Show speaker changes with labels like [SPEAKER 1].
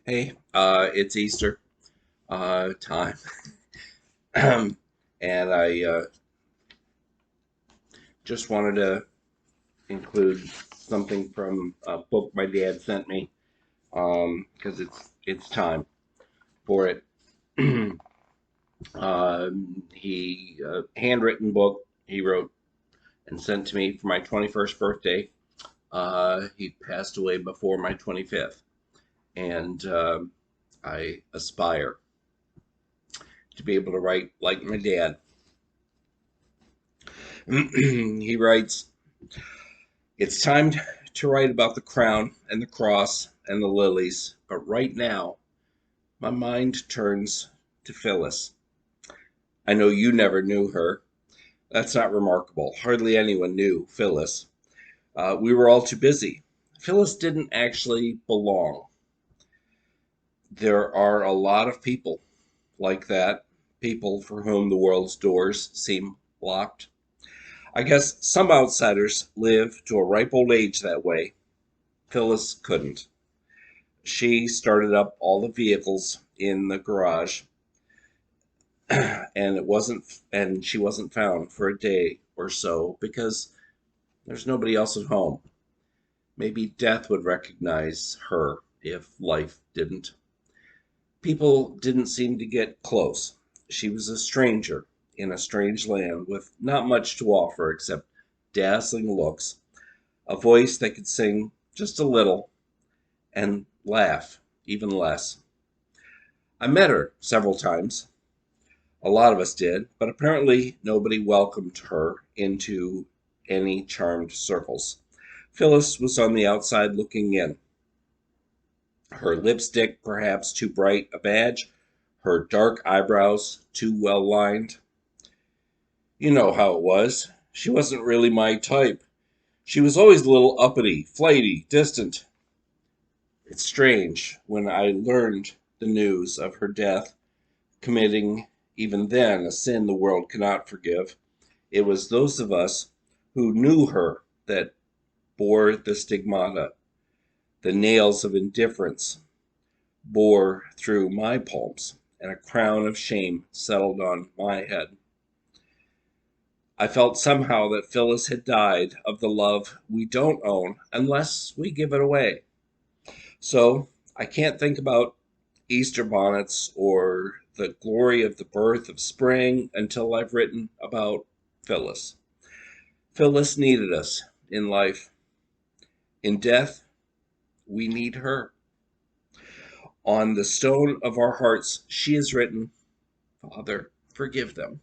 [SPEAKER 1] Hey, it's Easter time, and I just wanted to include something from a book my dad sent me because it's time for it. He handwritten book he wrote and sent to me for my 21st birthday. He passed away before my 25th, and I aspire to be able to write like my dad. He writes, "It's time to write about the crown and the cross and the lilies, but right now my mind turns to Phyllis. I know you never knew her. That's not remarkable. Hardly anyone knew Phyllis. We were all too busy. Phyllis didn't actually belong. There are a lot of people like that, people for whom the world's doors seem locked. I guess some outsiders live to a ripe old age that way. Phyllis couldn't. She started up all the vehicles in the garage, and she wasn't found for a day or so because there's nobody else at home. Maybe death would recognize her if life didn't. People didn't seem to get close. She was a stranger in a strange land with not much to offer except dazzling looks, a voice that could sing just a little and laugh even less. I met her several times. A lot of us did, but apparently nobody welcomed her into any charmed circles. Phyllis was on the outside looking in, her lipstick perhaps too bright a badge, her dark eyebrows too well lined. You know how it was. She wasn't really my type. She was always a little uppity, flighty, distant. It's strange when I learned the news of her death, committing even then a sin the world cannot forgive. It was those of us who knew her that bore the stigmata, the nails of indifference bore through my palms, and a crown of shame settled on my head. I felt somehow that Phyllis had died of the love we don't own unless we give it away. So I can't think about Easter bonnets or the glory of the birth of spring until I've written about Phyllis. Phyllis needed us in life. In death, we need her. On the stone of our hearts, she is written, Father, forgive them.